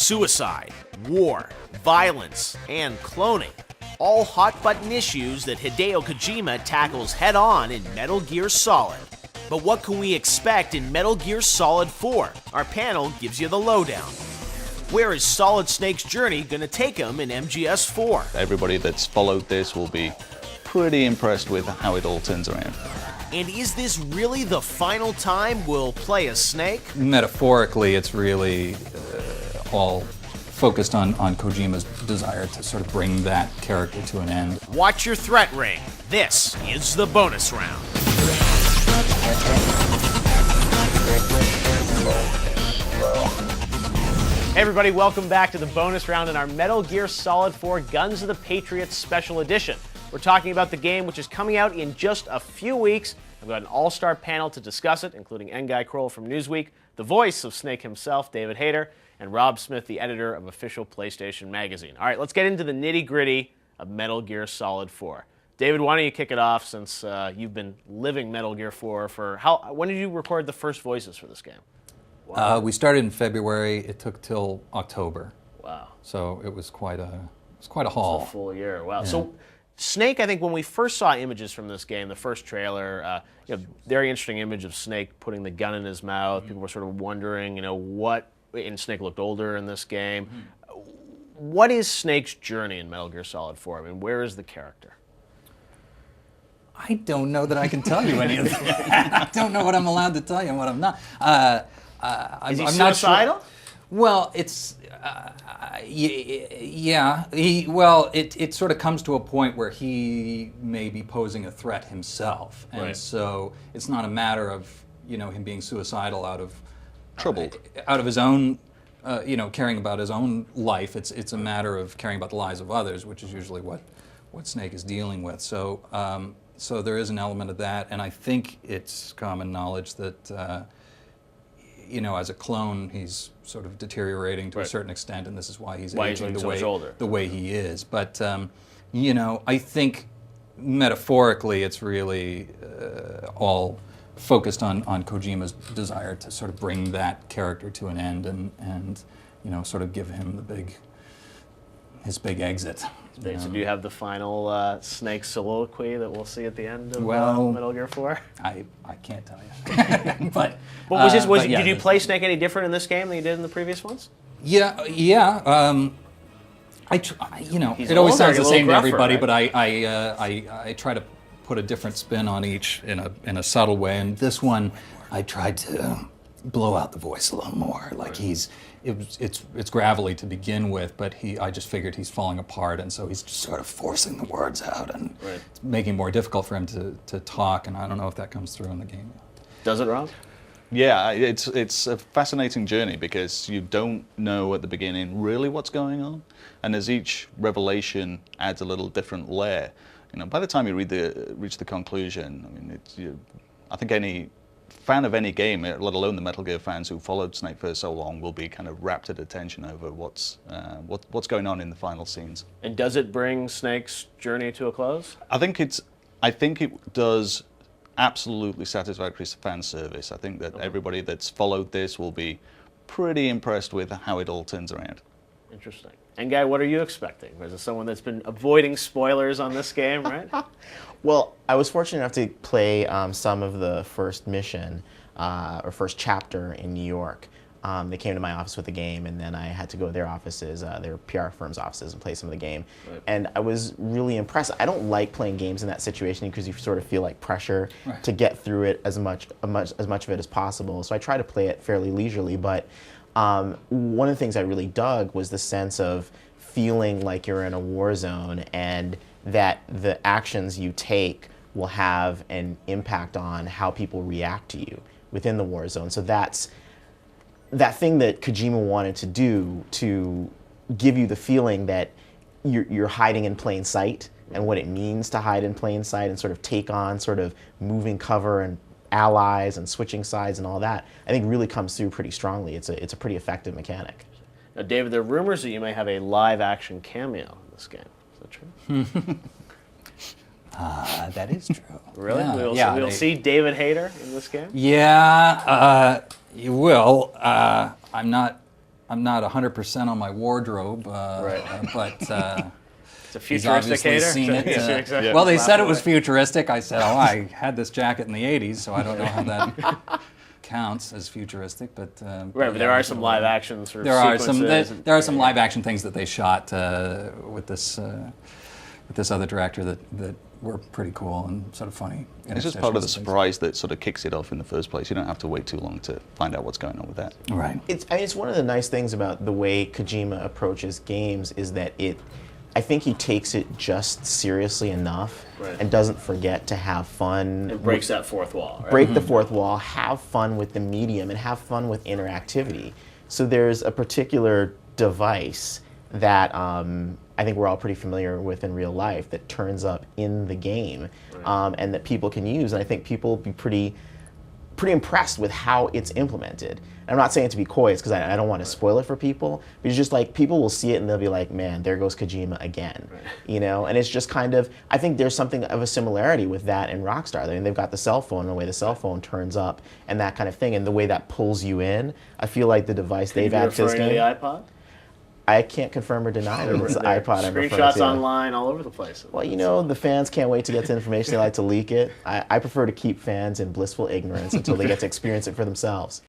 Suicide, war, violence, and cloning. All hot-button issues that Hideo Kojima tackles head-on in Metal Gear Solid. But what can we expect in Metal Gear Solid 4? Our panel gives you the lowdown. Where is Solid Snake's journey going to take him in MGS4? Everybody that's followed this will be pretty impressed with how it all turns around. And is this really the final time we'll play as Snake? Metaphorically, it's really all focused on Kojima's desire to sort of bring that character to an end. Watch your threat ring. This is the bonus round. Hey everybody, welcome back to the bonus round in our Metal Gear Solid 4 Guns of the Patriots Special Edition. We're talking about the game, which is coming out in just a few weeks. I've got an all-star panel to discuss it, including Croal from Newsweek, the voice of Snake himself, David Hayter, and Rob Smith, the editor of Official PlayStation Magazine. All right, let's get into the nitty-gritty of Metal Gear Solid 4. David, why don't you kick it off, since you've been living Metal Gear 4 for when did you record the first voices for this game? Wow. We started in February. It took till October. Wow. So it was quite a haul. It's a full year. Wow. Yeah. So Snake, I think when we first saw images from this game, the first trailer, very interesting image of Snake putting the gun in his mouth. People were sort of wondering, what, and Snake looked older in this game. What is Snake's journey in Metal Gear Solid 4? I mean, where is the character? I don't know that I can tell you any of that. I don't know what I'm allowed to tell you and what I'm not. Is he I'm suicidal? Not sure. Well, it's yeah. It sort of comes to a point where he may be posing a threat himself, and so it's not a matter of him being suicidal out of Troubled. Out of his own caring about his own life. It's a matter of caring about the lives of others, which is usually what Snake is dealing with. So so there is an element of that, and I think it's common knowledge that as a clone, he's sort of deteriorating to a certain extent, and this is why he's aging the way he is. But I think metaphorically, it's really all focused on Kojima's desire to sort of bring that character to an end, and sort of give him his big exit. So do you have the final Snake soliloquy that we'll see at the end of Metal Gear 4? I can't tell you. but did you play Snake any different in this game than you did in the previous ones? Yeah. It always sounds the same to everybody, right? But I try to put a different spin on each in a subtle way. And this one, I tried to blow out the voice a little more. Like it's gravelly to begin with, but I just figured he's falling apart, and so he's just sort of forcing the words out, and it's making it more difficult for him to talk. And I don't know if that comes through in the game. Does it, Rob? Yeah, it's a fascinating journey because you don't know at the beginning really what's going on, and as each revelation adds a little different layer, by the time you reach the conclusion, I mean, I think any fan of any game, let alone the Metal Gear fans who followed Snake for so long, will be kind of rapt at attention over what's going on in the final scenes. And does it bring Snake's journey to a close? I think it does absolutely satisfactory fan service. I think that everybody that's followed this will be pretty impressed with how it all turns around. Interesting. And Guy, what are you expecting? As someone that's been avoiding spoilers on this game, right? Well, I was fortunate enough to play some of the first mission or first chapter in New York. They came to my office with the game, and then I had to go to their offices, their PR firm's offices, and play some of the game. Right. And I was really impressed. I don't like playing games in that situation because you sort of feel like pressure to get through it as much of it as possible. So I try to play it fairly leisurely, but one of the things I really dug was the sense of feeling like you're in a war zone and that the actions you take will have an impact on how people react to you within the war zone. So that's that thing that Kojima wanted to do, to give you the feeling that you're hiding in plain sight and what it means to hide in plain sight and sort of take on sort of moving cover and allies and switching sides and all that, I think really comes through pretty strongly. It's a pretty effective mechanic. Now, David, there are rumors that you may have a live-action cameo in this game. Is that true? That is true. Really? Yeah. We'll see David Hayter in this game? Yeah, you will. I'm not I'm not 100% on my wardrobe, but It's a he's futuristic obviously Hayter. seen it. Yeah. Well, they said it was futuristic. I said, oh, I had this jacket in the 80s, so I don't know how that counts as futuristic. But Right, but there are some live action sort of there are some sequences. there are some live action things that they shot with this other director that were pretty cool and sort of funny. It's just part of the surprise that sort of kicks it off in the first place. You don't have to wait too long to find out what's going on with that. Right. It's one of the nice things about the way Kojima approaches games is that I think he takes it just seriously enough and doesn't forget to have fun. It breaks that fourth wall. Right? Break the fourth wall, have fun with the medium, and have fun with interactivity. So there's a particular device that I think we're all pretty familiar with in real life that turns up in the game and that people can use. And I think people will be pretty impressed with how it's implemented. And I'm not saying it to be coy, it's because I don't want to spoil it for people, but it's just like people will see it and they'll be like, man, there goes Kojima again. You know, and it's just kind of, I think there's something of a similarity with that and Rockstar. I mean, they've got the cell phone and the way the cell phone turns up and that kind of thing, and the way that pulls you in. I feel like the device they've added to this game. Are you referring to the iPod? I can't confirm or deny that it's the iPod I'm referring Screenshots to. online all over the place. Well, you know, the fans can't wait to get to information. They like to leak it. I prefer to keep fans in blissful ignorance until they get to experience it for themselves.